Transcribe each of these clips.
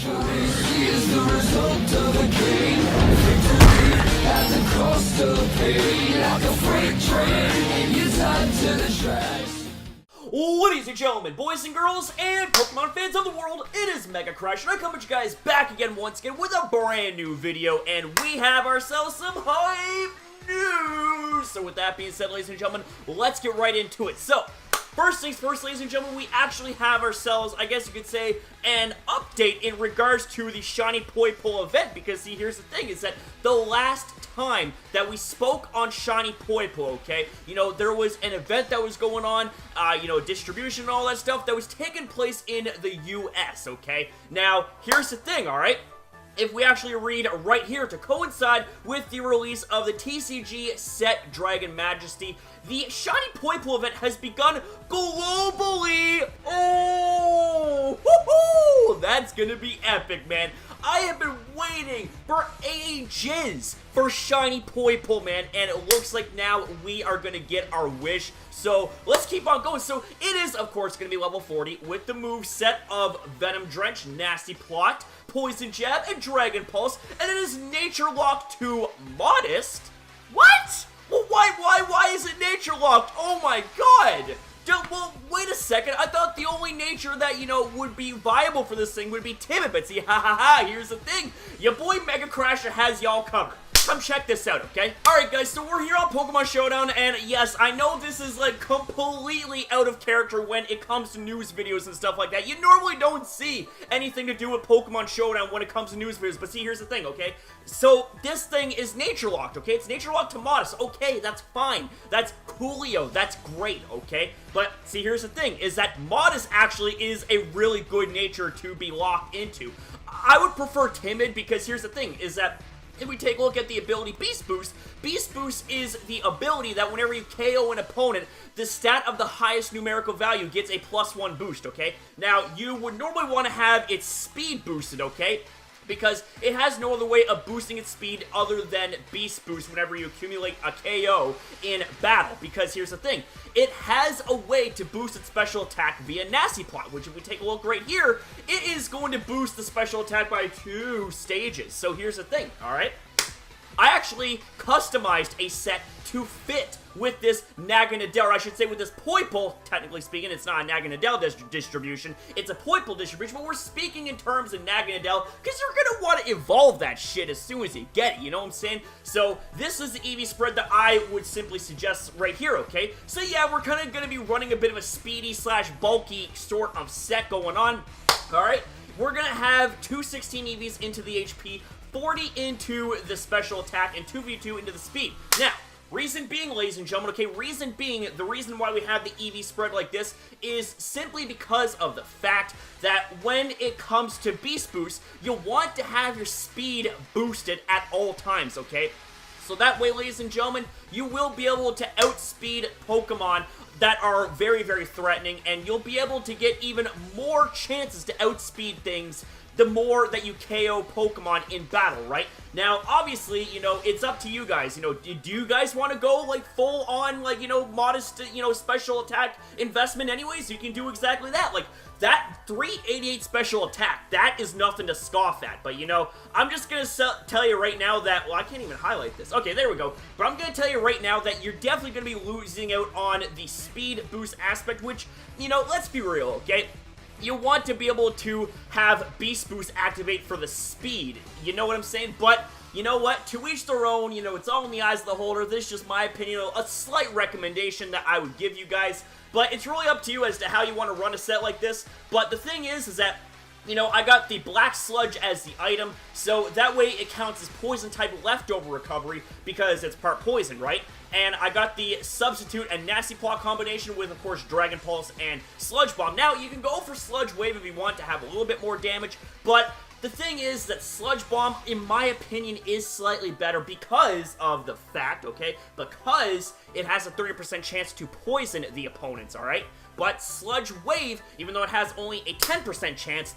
Victory is the result of a game. Victory at the cost of pain. Like a freight train, you're tied to the tracks. Ladies and gentlemen, boys and girls, and Pokemon fans of the world, it is MegaCrasher, and I come with you guys back again once again with a brand new video, and we have ourselves some hype news! So with that being said, ladies and gentlemen, let's get right into it. So, first things first, ladies and gentlemen, we actually have ourselves, I guess you could say, an update in regards to the Shiny POIPOLE event, because see, here's the thing, is that the last time that we spoke on Shiny POIPOLE, okay, you know, there was an event that was going on, you know, distribution and all that stuff that was taking place in the US, okay? Now, here's the thing, alright? If we actually read right here, to coincide with the release of the TCG set Dragon Majesty, the Shiny POIPOLE event has begun globally. Oh, woohoo! That's gonna be epic, man. I have been waiting for ages for Shiny POIPOLE, man, and it looks like now we are gonna get our wish. So let's keep on going. So it is, of course, gonna be level 40 with the move set of Venom Drench, Nasty Plot, Poison Jab, and Dragon Pulse, and it is Nature Locked to Modest. What? Well, why is it Nature Locked? Oh my god! Well, wait a second, I thought the only nature that, you know, would be viable for this thing would be timid, but see, here's the thing, your boy MegaCrasher has y'all covered. Come check this out, okay? Alright guys, so we're here on Pokemon Showdown, and yes, I know this is like completely out of character when it comes to news videos and stuff like that. You normally don't see anything to do with Pokemon Showdown when it comes to news videos, but see, here's the thing, okay? So, this thing is Nature Locked, okay? It's Nature Locked to Modest. Okay, that's fine. That's coolio. That's great, okay? But, see, here's the thing, is that Modest actually is a really good nature to be locked into. I would prefer Timid, because here's the thing, is that if we take a look at the ability Beast Boost is the ability that whenever you KO an opponent, the stat of the highest numerical value gets a +1 boost, okay? Now, you would normally want to have its speed boosted, okay? Because it has no other way of boosting its speed other than Beast Boost whenever you accumulate a KO in battle. Because here's the thing, it has a way to boost its special attack via Nasty Plot, which if we take a look right here, it is going to boost the special attack by 2 stages. So here's the thing, alright? I actually customized a set to fit with this Naganadel, or I should say with this POIPOLE, technically speaking. It's not a Naganadel distribution, it's a POIPOLE distribution, but we're speaking in terms of Naganadel, because you're going to want to evolve that shit as soon as you get it, you know what I'm saying? So, this is the EV spread that I would simply suggest right here, okay? So yeah, we're kind of going to be running a bit of a speedy / bulky sort of set going on, alright? We're going to have 216 EVs into the HP, 40 into the special attack, and 2v2 into the speed. Now, reason being, ladies and gentlemen, okay, the reason why we have the EV spread like this is simply because of the fact that when it comes to Beast Boost, you want to have your speed boosted at all times, okay? So that way, ladies and gentlemen, you will be able to outspeed Pokemon that are very, very threatening, and you'll be able to get even more chances to outspeed things the more that you KO Pokemon in battle, right? Now, obviously, you know, it's up to you guys. You know, do you guys want to go, like, full on, like, you know, modest, you know, special attack investment anyways? You can do exactly that. Like, that 388 special attack, that is nothing to scoff at. But, you know, I'm just going to tell you right now that, well, I can't even highlight this. Okay, there we go. But I'm going to tell you right now that you're definitely going to be losing out on the speed boost aspect, which, you know, let's be real, okay? You want to be able to have Beast Boost activate for the speed, you know what I'm saying? But, you know what, to each their own, you know, it's all in the eyes of the holder. This is just my opinion, a slight recommendation that I would give you guys, but it's really up to you as to how you want to run a set like this. But the thing is that, you know, I got the Black Sludge as the item, so that way it counts as poison type leftover recovery because it's part poison, right? And I got the Substitute and Nasty Plot combination with, of course, Dragon Pulse and Sludge Bomb. Now, you can go for Sludge Wave if you want to have a little bit more damage, but the thing is that Sludge Bomb, in my opinion, is slightly better because of the fact, okay, because it has a 30% chance to poison the opponents, alright? But Sludge Wave, even though it has only a 10% chance,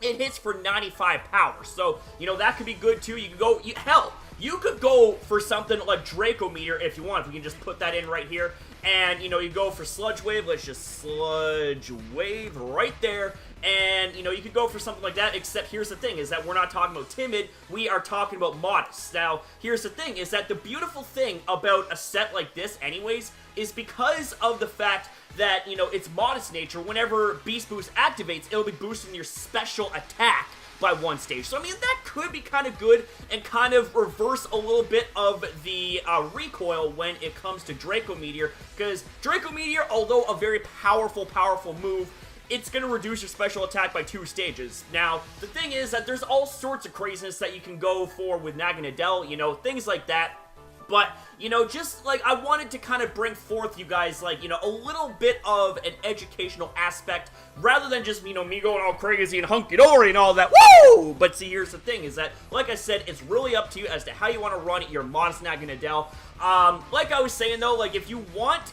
it hits for 95 power. So, you know, that could be good too. You could go, hell, you could go for something like Draco Meteor if you want. If we can just put that in right here. And, you know, you go for Sludge Wave. Let's just Sludge Wave right there. And, you know, you could go for something like that, except here's the thing, is that we're not talking about timid, we are talking about modest. Now, here's the thing, is that the beautiful thing about a set like this, anyways, is because of the fact that, you know, it's modest nature, whenever Beast Boost activates, it'll be boosting your special attack by one stage. So, I mean, that could be kind of good and kind of reverse a little bit of the recoil when it comes to Draco Meteor, because Draco Meteor, although a very powerful move, it's going to reduce your special attack by 2 stages. Now, the thing is that there's all sorts of craziness that you can go for with NAGANADEL, you know, things like that. But, you know, just, like, I wanted to kind of bring forth you guys, like, you know, a little bit of an educational aspect, rather than just, you know, me going all crazy and hunky-dory and all that, woo! But see, here's the thing, is that, like I said, it's really up to you as to how you want to run your modest NAGANADEL. Like I was saying, though, like, if you want,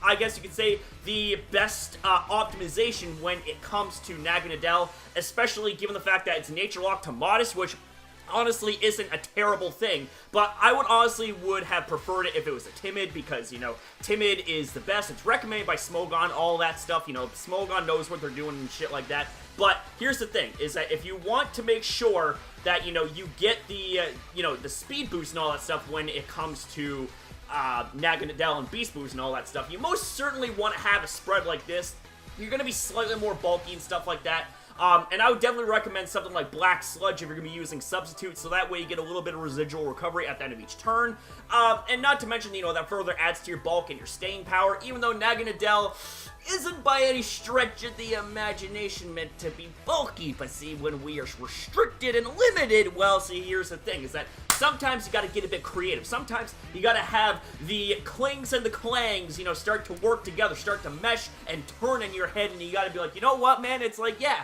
I guess you could say, the best, optimization when it comes to NAGANADEL, especially given the fact that it's nature locked to modest, which honestly isn't a terrible thing, but I would have preferred it if it was a timid, because, you know, timid is the best. It's recommended by Smogon, all that stuff, you know, Smogon knows what they're doing and shit like that. But here's the thing, is that if you want to make sure that, you know, you get the, you know, the speed boost and all that stuff when it comes to NAGANADEL and Beast Boost and all that stuff, you most certainly want to have a spread like this. You're going to be slightly more bulky and stuff like that. And I would definitely recommend something like Black Sludge if you're going to be using Substitute, so that way you get a little bit of residual recovery at the end of each turn. And not to mention, you know, that further adds to your bulk and your staying power, even though NAGANADEL isn't by any stretch of the imagination meant to be bulky. But see, when we are restricted and limited, well, see, here's the thing, is that sometimes you gotta get a bit creative. Sometimes you gotta have the clings and the clangs, you know, start to work together, start to mesh and turn in your head, and you gotta be like, you know what, man, it's like, yeah,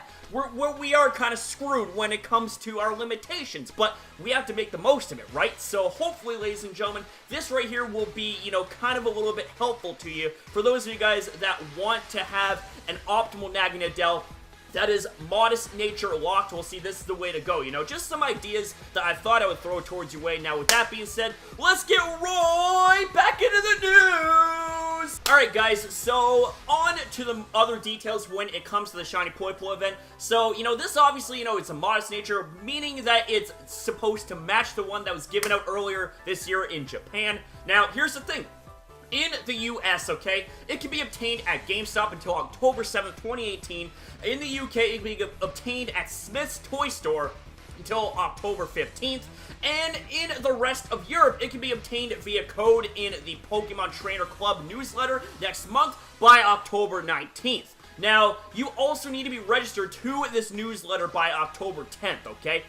we are kind of screwed when it comes to our limitations, but we have to make the most of it, right? So hopefully, ladies and gentlemen, this right here will be, you know, kind of a little bit helpful to you for those of you guys that want to have an optimal NAGANADEL that is modest nature locked. Well, see, this is the way to go, you know, just some ideas that I thought I would throw towards your way. Now, with that being said, let's get right back into the news! Alright, guys, so on to the other details when it comes to the Shiny POIPOLE event. So, you know, this obviously, you know, it's a modest nature, meaning that it's supposed to match the one that was given out earlier this year in Japan. Now, here's the thing. In the US, okay, it can be obtained at GameStop until October 7th, 2018. In the UK, it can be obtained at Smith's Toy Store until October 15th. And in the rest of Europe, it can be obtained via code in the Pokemon Trainer Club newsletter next month by October 19th. Now, you also need to be registered to this newsletter by October 10th, okay?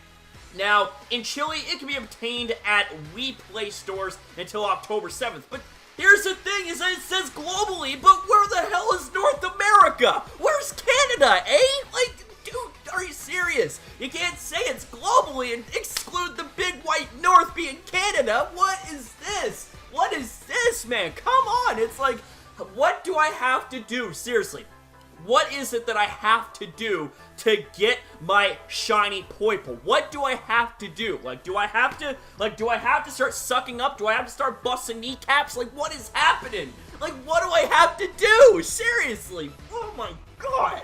Now, in Chile, it can be obtained at We Play stores until October 7th, but here's the thing, is that it says globally, but where the hell is North America? Where's Canada, eh? Like, dude, are you serious? You can't say it's globally and exclude the big white North being Canada. What is this? What is this, man? Come on, it's like, what do I have to do? Seriously. What is it that I have to do to get my shiny POIPOLE? What do I have to do? Like, do I have to start sucking up? Do I have to start busting kneecaps? Like, what is happening? Like, what do I have to do? Seriously. Oh my god.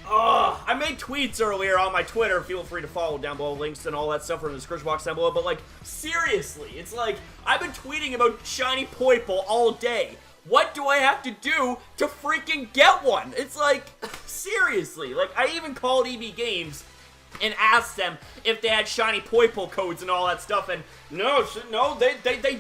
I made tweets earlier on my Twitter. Feel free to follow down below. Links and all that stuff are in the description box down below. But, like, seriously. It's like, I've been tweeting about shiny POIPOLE all day. What do I have to do to freaking get one? It's like, seriously. Like, I even called EB Games and asked them if they had shiny POIPOLE codes and all that stuff, and no, they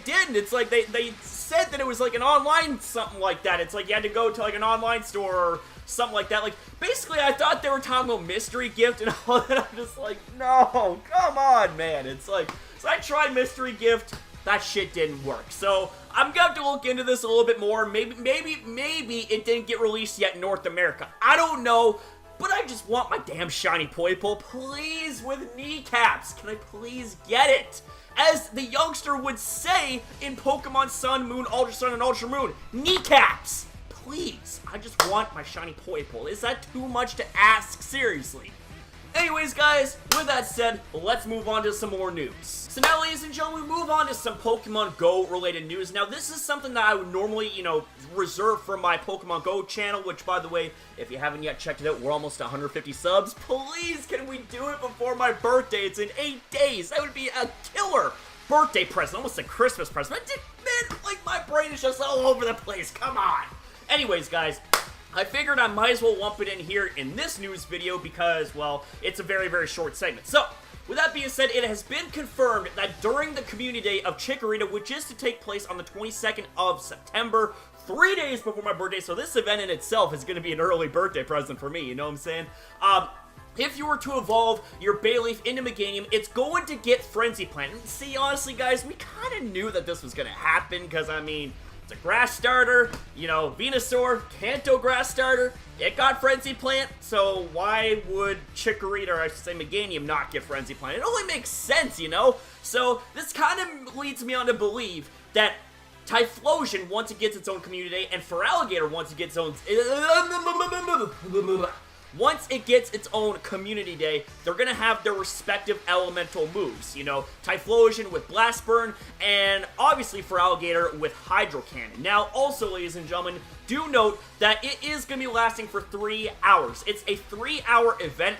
didn't. It's like, they said that it was like an online something like that. It's like you had to go to like an online store or something like that. Like, basically, I thought they were talking about mystery gift and all that. I'm just like, no, come on, man. It's like, so I tried mystery gift. That shit didn't work. So I'm gonna have to look into this a little bit more. Maybe it didn't get released yet in North America. I don't know, but I just want my damn shiny POIPOLE, please, with kneecaps. Can I please get it? As the youngster would say in Pokemon Sun, Moon, Ultra Sun, and Ultra Moon, kneecaps. Please, I just want my shiny POIPOLE. Is that too much to ask? Seriously. Anyways, guys, with that said, let's move on to some more news. So now, ladies and gentlemen, we move on to some Pokemon Go related news. Now, this is something that I would normally, reserve for my Pokemon Go channel, which, by the way, if you haven't yet checked it out, we're almost 150 subs. Please, can we do it before my birthday? It's in 8 days. That would be a killer birthday present, almost a Christmas present. Man, like, my brain is just all over the place. Come on. Anyways, guys, I figured I might as well lump it in here in this news video because, well, it's a very, very short segment. So, with that being said, it has been confirmed that during the Community Day of Chikorita, which is to take place on the 22nd of September, 3 days before my birthday, so this event in itself is going to be an early birthday present for me, you know what I'm saying? If you were to evolve your Bayleaf into Meganium, it's going to get Frenzy Plant. And see, honestly, guys, we kind of knew that this was going to happen because, I mean, it's a grass starter, Venusaur, Kanto grass starter, it got Frenzy Plant, so why would Chikorita, or I should say Meganium, not get Frenzy Plant? It only makes sense, So this kind of leads me on to believe that Typhlosion, once it gets its own Community Day, and Feraligatr, once it gets its own Community Day, they're going to have their respective elemental moves. Typhlosion with Blast Burn, and obviously Feraligatr with Hydro Cannon. Now, also, ladies and gentlemen, do note that it is going to be lasting for 3 hours. It's a 3-hour event,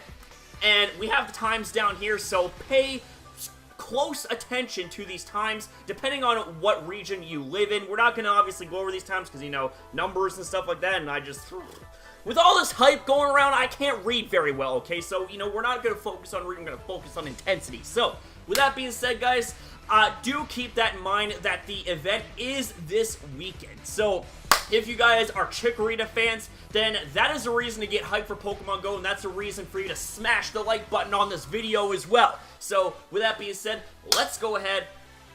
and we have the times down here, so pay close attention to these times, depending on what region you live in. We're not going to obviously go over these times because, numbers and stuff like that, and I just... With all this hype going around, I can't read very well, okay? So, we're not going to focus on reading, we're going to focus on intensity. So, with that being said, guys, do keep that in mind that the event is this weekend. So, if you guys are Chikorita fans, then that is a reason to get hyped for Pokemon Go, and that's a reason for you to smash the like button on this video as well. So, with that being said, let's go ahead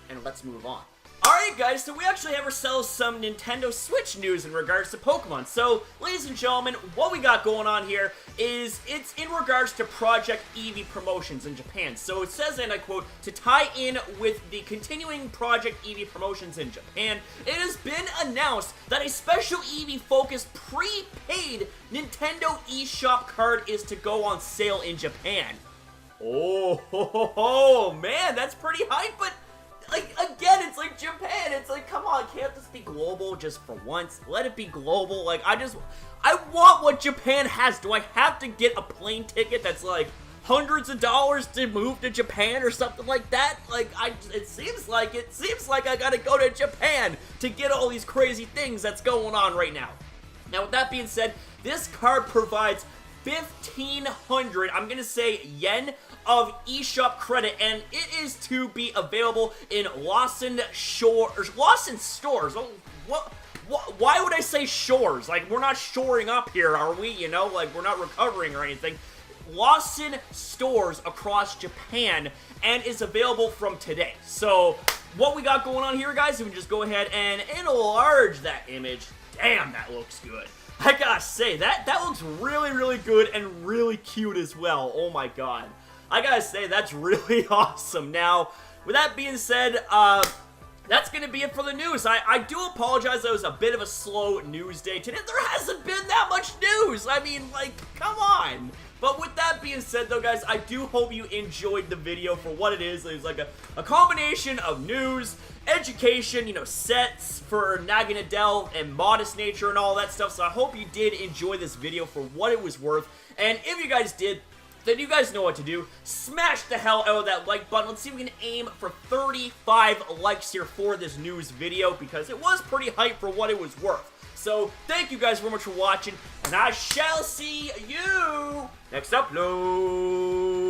and let's move on. Alright guys, so we actually have ourselves some Nintendo Switch news in regards to Pokemon. So, ladies and gentlemen, what we got going on here is it's in regards to Project Eevee promotions in Japan. So it says, and I quote, to tie in with the continuing Project Eevee promotions in Japan, it has been announced that a special Eevee-focused prepaid Nintendo eShop card is to go on sale in Japan. Oh, man, that's pretty hype, but... again, it's like Japan. It's like, come on, can't this be global just for once? Let it be global. I want what Japan has. Do I have to get a plane ticket that's like hundreds of dollars to move to Japan or something like that? It seems like I gotta go to Japan to get all these crazy things that's going on right now. Now, with that being said, this card provides 1,500, I'm gonna say yen, of eShop credit, and it is to be available in Lawson stores. Why would I say shores? We're not shoring up here, are we? We're not recovering or anything. Lawson stores across Japan, and is available from today. So, what we got going on here, guys, we can just go ahead and enlarge that image. Damn, that looks good. I gotta say, that looks really, really good and really cute as well. Oh my god. I gotta say, that's really awesome. Now, with that being said, that's gonna be it for the news. I do apologize, that was a bit of a slow news day today. There hasn't been that much news. I mean, come on. But with that being said, though, guys, I do hope you enjoyed the video for what it is. It was like a combination of news, education, sets for Naganadel and Modest Nature and all that stuff. So I hope you did enjoy this video for what it was worth. And if you guys did, then you guys know what to do. Smash the hell out of that like button. Let's see if we can aim for 35 likes here for this news video, because it was pretty hype for what it was worth. So, thank you guys very much for watching, and I shall see you next upload.